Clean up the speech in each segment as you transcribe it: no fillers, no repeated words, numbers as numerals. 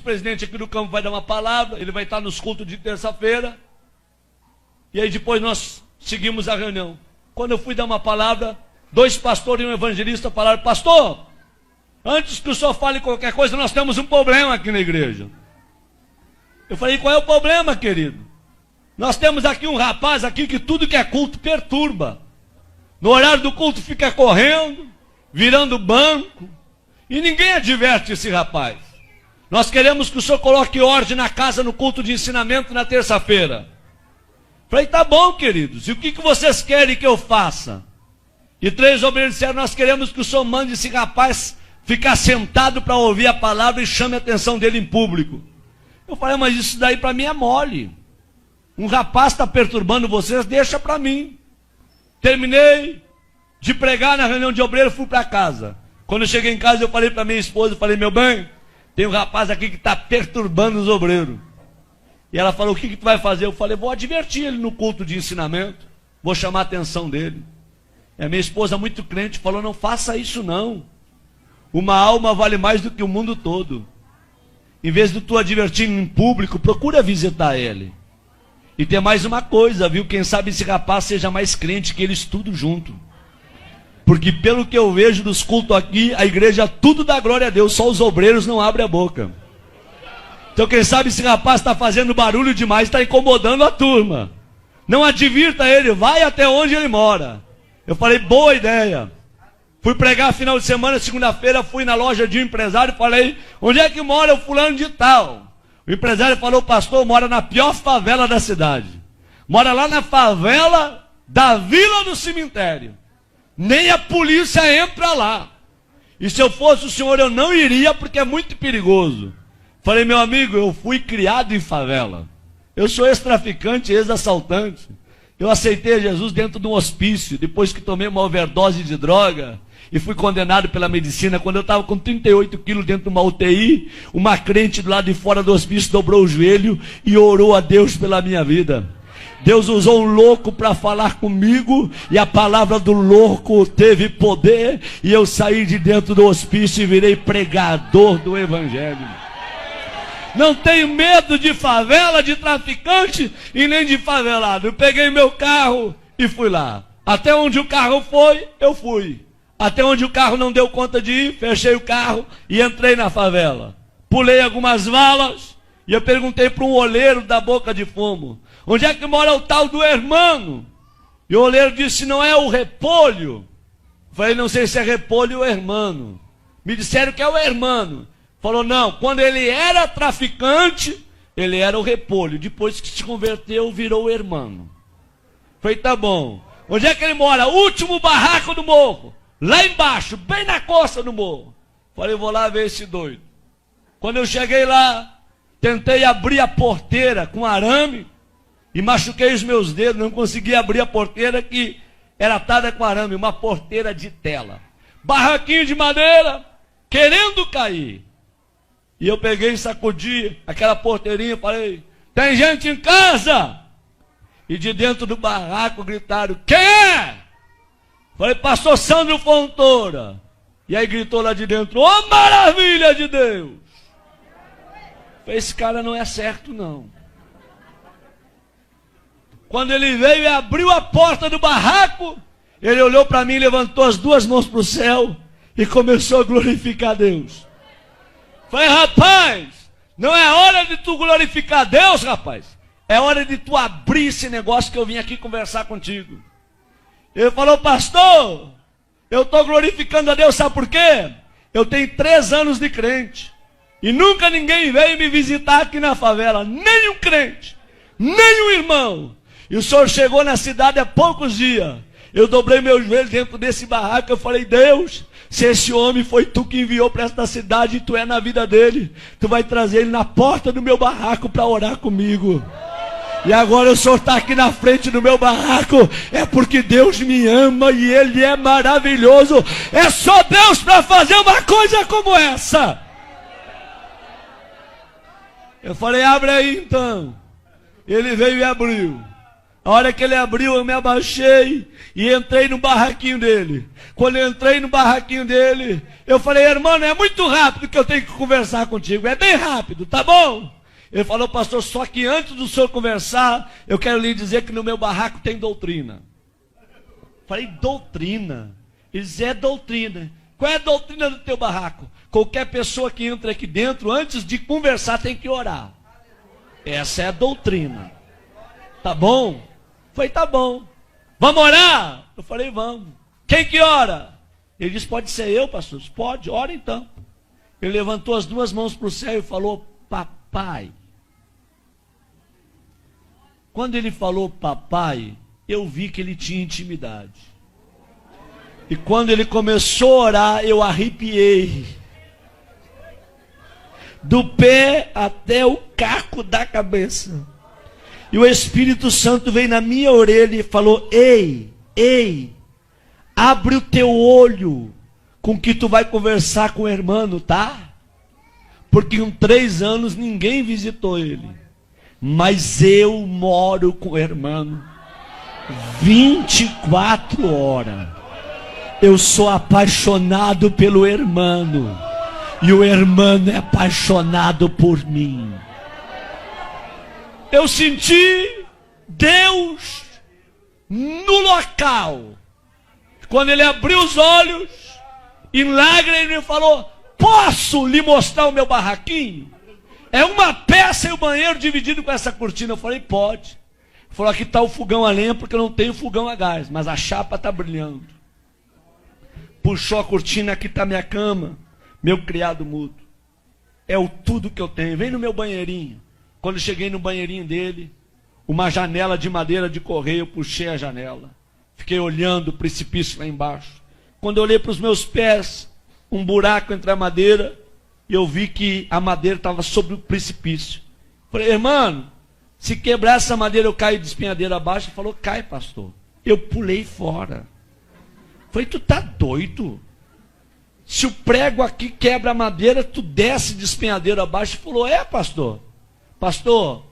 O presidente aqui do campo vai dar uma palavra, ele vai estar nos cultos de terça-feira, e aí depois nós seguimos a reunião. Quando eu fui dar uma palavra, 2 pastores e um evangelista falaram: pastor, antes que o senhor fale qualquer coisa, nós temos um problema aqui na igreja. Eu falei: qual é o problema, querido? Nós temos aqui um rapaz aqui que tudo que é culto perturba. No horário do culto fica correndo, virando banco, e ninguém adverte esse rapaz. Nós queremos que o senhor coloque ordem na casa no culto de ensinamento na terça-feira. Falei: tá bom, queridos, e o que vocês querem que eu faça? E 3 obreiros disseram: nós queremos que o senhor mande esse rapaz ficar sentado para ouvir a palavra e chame a atenção dele em público. Eu falei: mas isso daí para mim é mole. Um rapaz está perturbando vocês, deixa para mim. Terminei de pregar na reunião de obreiro, fui para casa. Quando eu cheguei em casa, eu falei para minha esposa, eu falei: meu bem, tem um rapaz aqui que está perturbando os obreiros. E ela falou: o que tu vai fazer? Eu falei: vou advertir ele no culto de ensinamento, vou chamar a atenção dele. E a minha esposa, muito crente, falou: não faça isso não. Uma alma vale mais do que o mundo todo. Em vez de tu advertir em público, procura visitar ele. E tem mais uma coisa, viu? Quem sabe esse rapaz seja mais crente que eles tudo junto. Porque pelo que eu vejo dos cultos aqui, a igreja tudo dá glória a Deus, só os obreiros não abrem a boca. Então quem sabe esse rapaz está fazendo barulho demais, está incomodando a turma. Não advirta ele, vai até onde ele mora. Eu falei: boa ideia. Fui pregar final de semana, segunda-feira, fui na loja de um empresário e falei: onde é que mora o fulano de tal? O empresário falou: pastor, mora na pior favela da cidade. Mora lá na favela da Vila do Cemitério. Nem a polícia entra lá. E se eu fosse o senhor, eu não iria, porque é muito perigoso. Falei: meu amigo, eu fui criado em favela. Eu sou ex-traficante, ex-assaltante. Eu aceitei Jesus dentro de um hospício, depois que tomei uma overdose de droga e fui condenado pela medicina. Quando eu estava com 38 quilos dentro de uma UTI, uma crente do lado de fora do hospício dobrou o joelho e orou a Deus pela minha vida. Deus usou um louco para falar comigo, e a palavra do louco teve poder, e eu saí de dentro do hospício e virei pregador do evangelho. Não tenho medo de favela, de traficante e nem de favelado. Eu peguei meu carro e fui lá. Até onde o carro foi, eu fui. Até onde o carro não deu conta de ir, fechei o carro e entrei na favela. Pulei algumas valas e eu perguntei para um oleiro da Boca de Fumo: onde é que mora o tal do hermano? E o oleiro disse: não é o Repolho? Falei: não sei se é Repolho ou hermano. Me disseram que é o hermano. Falou: não, quando ele era traficante, ele era o Repolho. Depois que se converteu, virou o hermano. Falei: tá bom. Onde é que ele mora? Último barraco do morro. Lá embaixo, bem na costa do morro. Falei: vou lá ver esse doido. Quando eu cheguei lá, tentei abrir a porteira com arame e machuquei os meus dedos. Não consegui abrir a porteira, que era atada com arame, uma porteira de tela. Barraquinho de madeira, querendo cair. E eu peguei e sacudi aquela porteirinha e falei: tem gente em casa? E de dentro do barraco gritaram: quem é? Falei: pastor Sandro Fontoura. E aí gritou lá de dentro: ô maravilha de Deus! Falei: esse cara não é certo não. Quando ele veio e abriu a porta do barraco, ele olhou para mim, levantou as 2 mãos para o céu e começou a glorificar a Deus. Falei: rapaz, não é hora de tu glorificar Deus, rapaz. É hora de tu abrir esse negócio que eu vim aqui conversar contigo. Ele falou: pastor, eu estou glorificando a Deus, sabe por quê? Eu tenho 3 anos de crente e nunca ninguém veio me visitar aqui na favela. Nem um crente, nem um irmão. E o senhor chegou na cidade há poucos dias. Eu dobrei meu joelho dentro desse barraco. Eu falei: Deus, se esse homem foi tu que enviou para esta cidade e tu é na vida dele, tu vai trazer ele na porta do meu barraco para orar comigo. E agora o senhor está aqui na frente do meu barraco, é porque Deus me ama e Ele é maravilhoso. É só Deus para fazer uma coisa como essa. Eu falei: abre aí então. Ele veio e abriu. A hora que ele abriu, eu me abaixei e entrei no barraquinho dele. Quando eu entrei no barraquinho dele, eu falei: irmão, é muito rápido que eu tenho que conversar contigo. É bem rápido, tá bom? Ele falou: pastor, só que antes do senhor conversar, eu quero lhe dizer que no meu barraco tem doutrina. Falei: doutrina? Ele disse: é doutrina. Qual é a doutrina do teu barraco? Qualquer pessoa que entra aqui dentro, antes de conversar, tem que orar. Essa é a doutrina. Tá bom? Falei: tá bom. Vamos orar? Eu falei: vamos. Quem que ora? Ele disse: pode ser eu, pastor. Pode, ora então. Ele levantou as duas mãos para o céu e falou: papai. Quando ele falou papai, eu vi que ele tinha intimidade. E quando ele começou a orar, eu arrepiei. Do pé até o caco da cabeça. E o Espírito Santo veio na minha orelha e falou: ei, abre o teu olho com que tu vai conversar com o irmão, tá? Porque em 3 anos ninguém visitou ele. Mas eu moro com o irmão 24 horas. Eu sou apaixonado pelo irmão. E o irmão é apaixonado por mim. Eu senti Deus no local. Quando ele abriu os olhos, em lágrimas, ele falou: posso lhe mostrar o meu barraquinho? É uma peça e o banheiro dividido com essa cortina. Eu falei: pode. Ele falou: aqui está o fogão a lenha, porque eu não tenho fogão a gás, mas a chapa está brilhando. Puxou a cortina: aqui está minha cama, meu criado mudo. É o tudo que eu tenho. Vem no meu banheirinho. Quando eu cheguei no banheirinho dele, uma janela de madeira de correio, eu puxei a janela. Fiquei olhando o precipício lá embaixo. Quando eu olhei para os meus pés, um buraco entre a madeira, e eu vi que a madeira estava sobre o precipício. Falei: irmão, se quebrar essa madeira eu caio de espinhadeira abaixo. Ele falou: cai, pastor. Eu pulei fora. Falei: tu tá doido? Se o prego aqui quebra a madeira, tu desce de espinhadeira abaixo. Ele falou: é, pastor. Pastor,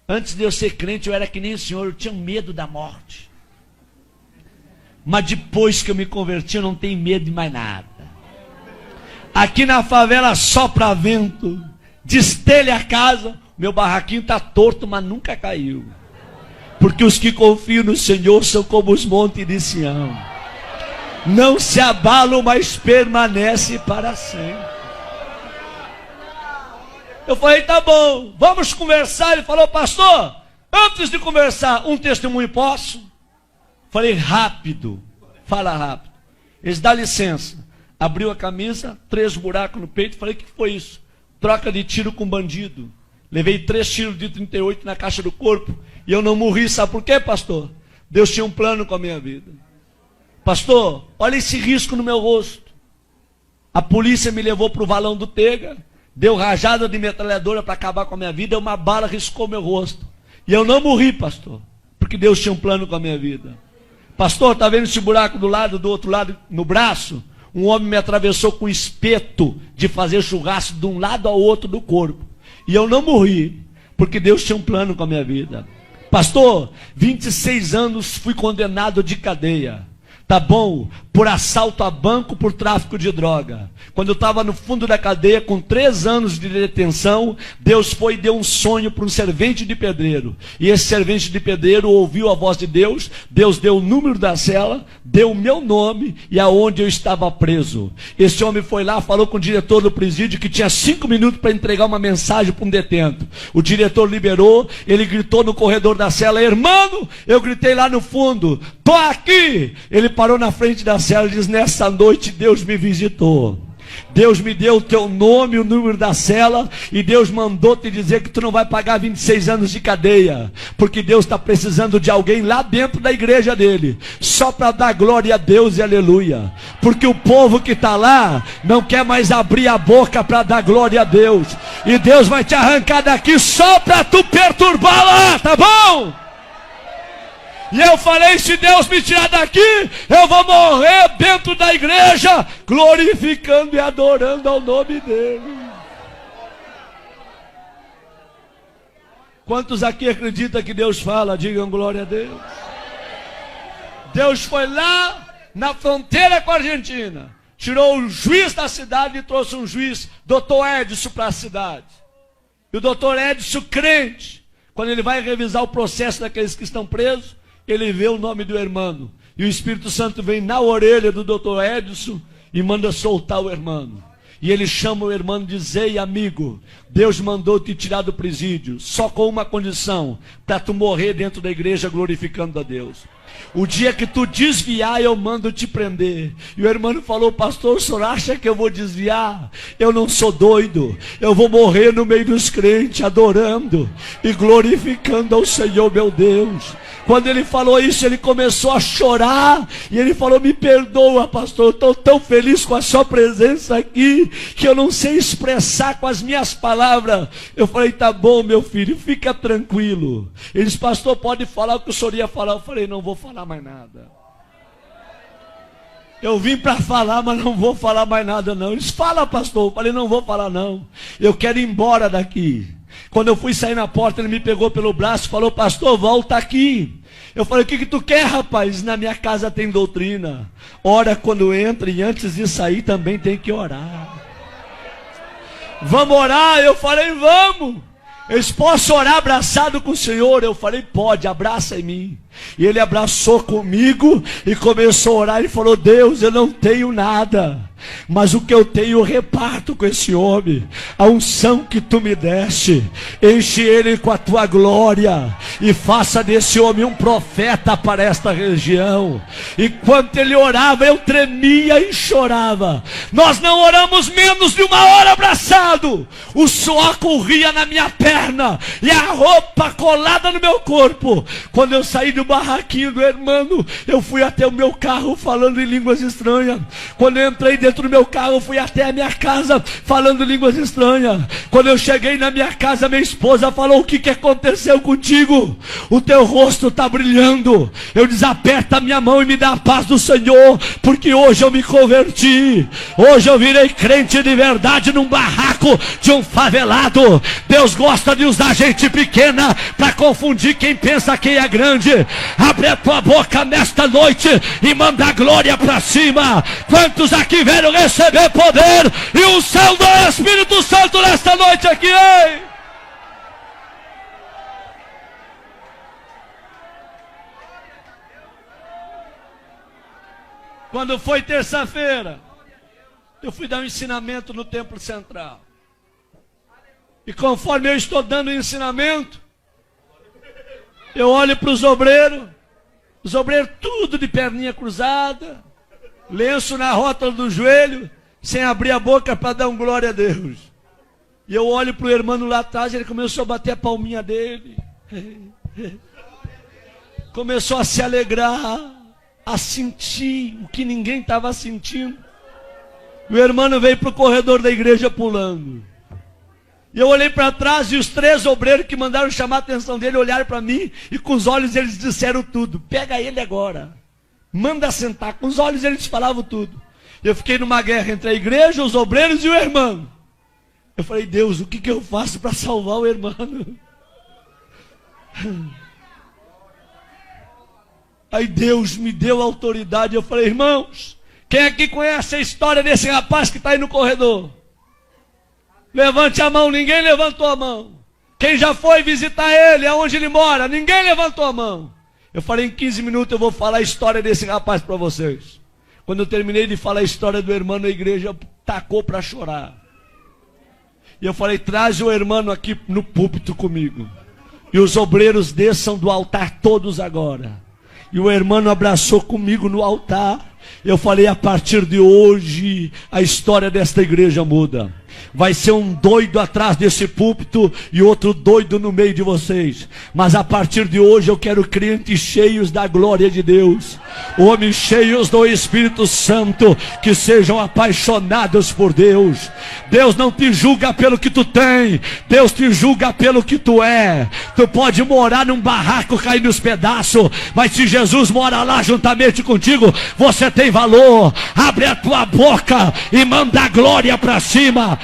antes de eu ser crente, eu era que nem o senhor, eu tinha medo da morte. Mas depois que eu me converti, eu não tenho medo de mais nada. Aqui na favela sopra vento, destelha a casa, meu barraquinho está torto, mas nunca caiu. Porque os que confiam no Senhor são como os montes de Sião. Não se abalam, mas permanecem para sempre. Eu falei: tá bom, vamos conversar. Ele falou: pastor, antes de conversar, um testemunho posso? Falei: rápido, fala rápido. Eles: dá licença. Abriu a camisa, 3 buracos no peito. Falei: o que foi isso? Troca de tiro com bandido. Levei 3 tiros de 38 na caixa do corpo. E eu não morri, sabe por quê, pastor? Deus tinha um plano com a minha vida. Pastor, olha esse risco no meu rosto. A polícia me levou para o valão do Tega. Deu rajada de metralhadora para acabar com a minha vida. Uma bala riscou meu rosto. E eu não morri, pastor, porque Deus tinha um plano com a minha vida. Pastor, está vendo esse buraco do outro lado, no braço? Um homem me atravessou com um espeto de fazer churrasco de um lado ao outro do corpo. E eu não morri, porque Deus tinha um plano com a minha vida. Pastor, 26 anos fui condenado de cadeia. Tá bom? Por assalto a banco, por tráfico de droga. Quando eu estava no fundo da cadeia, com 3 anos de detenção, Deus foi e deu um sonho para um servente de pedreiro. E esse servente de pedreiro ouviu a voz de Deus. Deus deu o número da cela, deu o meu nome e aonde eu estava preso. Esse homem foi lá, falou com o diretor do presídio que tinha 5 minutos para entregar uma mensagem para um detento. O diretor liberou, ele gritou no corredor da cela: irmão, eu gritei lá no fundo: tô aqui. Ele parou na frente da cela e diz: nessa noite Deus me visitou. Deus me deu o teu nome, o número da cela, e Deus mandou te dizer que tu não vai pagar 26 anos de cadeia, porque Deus está precisando de alguém lá dentro da igreja dele, só para dar glória a Deus e aleluia, porque o povo que está lá não quer mais abrir a boca para dar glória a Deus, e Deus vai te arrancar daqui só para tu perturbar lá, tá bom? E eu falei: se Deus me tirar daqui, eu vou morrer dentro da igreja, glorificando e adorando ao nome dele. Quantos aqui acreditam que Deus fala? Digam glória a Deus. Deus foi lá na fronteira com a Argentina, tirou o juiz da cidade e trouxe um juiz, doutor Edson, para a cidade. E o doutor Edson, crente, quando ele vai revisar o processo daqueles que estão presos, ele vê o nome do irmão. E o Espírito Santo vem na orelha do doutor Edson e manda soltar o irmão. E ele chama o irmão e diz: ei, amigo, Deus mandou te tirar do presídio, só com uma condição, para tu morrer dentro da igreja glorificando a Deus. O dia que tu desviar, eu mando te prender. E o irmão falou: pastor, o senhor acha que eu vou desviar? Eu não sou doido, eu vou morrer no meio dos crentes, adorando e glorificando ao Senhor meu Deus. Quando ele falou isso, ele começou a chorar, e ele falou: me perdoa, pastor, eu estou tão feliz com a sua presença aqui, que eu não sei expressar com as minhas palavras. Eu falei: tá bom, meu filho, fica tranquilo. Ele disse: pastor, pode falar o que o senhor ia falar. Eu falei: não vou falar mais nada. Eu vim para falar, mas não vou falar mais nada não. Eles: fala, pastor. Eu falei: não vou falar não, eu quero ir embora daqui. Quando eu fui sair na porta, ele me pegou pelo braço e falou: pastor, volta aqui. Eu falei: o que tu quer, rapaz? Na minha casa tem doutrina, ora quando entra, e antes de sair também tem que orar. Vamos orar? Eu falei: vamos. Eles: posso orar abraçado com o Senhor? Eu falei: pode, abraça em mim. E ele abraçou comigo e começou a orar e falou: Deus, eu não tenho nada, mas o que eu tenho eu reparto com esse homem. A unção que tu me deste, enche ele com a tua glória e faça desse homem um profeta para esta região. Enquanto ele orava, eu tremia e chorava. Nós não oramos menos de uma hora abraçado. O suor corria na minha perna e a roupa colada no meu corpo. Quando eu saí do barraquinho do irmão, eu fui até o meu carro falando em línguas estranhas. Quando eu entrei dentro do meu carro, eu fui até a minha casa falando línguas estranhas. Quando eu cheguei na minha casa, minha esposa falou: o que aconteceu contigo? O teu rosto está brilhando. Eu disse: aperta a minha mão e me dá a paz do Senhor, porque hoje eu me converti. Hoje eu virei crente de verdade num barraco de um favelado. Deus gosta de usar gente pequena para confundir quem pensa que é grande. Abre a tua boca nesta noite e manda a glória para cima. Quantos aqui vieram receber poder e o céu do Espírito Santo nesta noite aqui, hein? Quando foi terça-feira, eu fui dar um ensinamento no Templo Central. E conforme eu estou dando o ensinamento, eu olho para os obreiros tudo de perninha cruzada, lenço na rótula do joelho, sem abrir a boca para dar um glória a Deus. E eu olho para o irmão lá atrás, ele começou a bater a palminha dele, começou a se alegrar, a sentir o que ninguém estava sentindo. O irmão veio para o corredor da igreja pulando. E eu olhei para trás e os 3 obreiros que mandaram chamar a atenção dele olharam para mim e com os olhos eles disseram tudo. Pega ele agora, manda sentar. Com os olhos eles falavam tudo. Eu fiquei numa guerra entre a igreja, os obreiros e o irmão. Eu falei: Deus, o que eu faço para salvar o irmão? Aí Deus me deu autoridade. Eu falei: irmãos, quem aqui conhece a história desse rapaz que está aí no corredor? Levante a mão. Ninguém levantou a mão. Quem já foi visitar ele, aonde ele mora? Ninguém levantou a mão. Eu falei: em 15 minutos eu vou falar a história desse rapaz para vocês. Quando eu terminei de falar a história do irmão, a igreja tacou para chorar. E eu falei: traz o irmão aqui no púlpito comigo. E os obreiros desçam do altar todos agora. E o irmão abraçou comigo no altar. Eu falei: a partir de hoje, a história desta igreja muda. Vai ser um doido atrás desse púlpito e outro doido no meio de vocês. Mas a partir de hoje eu quero crentes cheios da glória de Deus. Homens cheios do Espírito Santo, que sejam apaixonados por Deus. Deus não te julga pelo que tu tem, Deus te julga pelo que tu é. Tu pode morar num barraco cair nos pedaços, mas se Jesus mora lá juntamente contigo, você tem valor. Abre a tua boca e manda a glória para cima.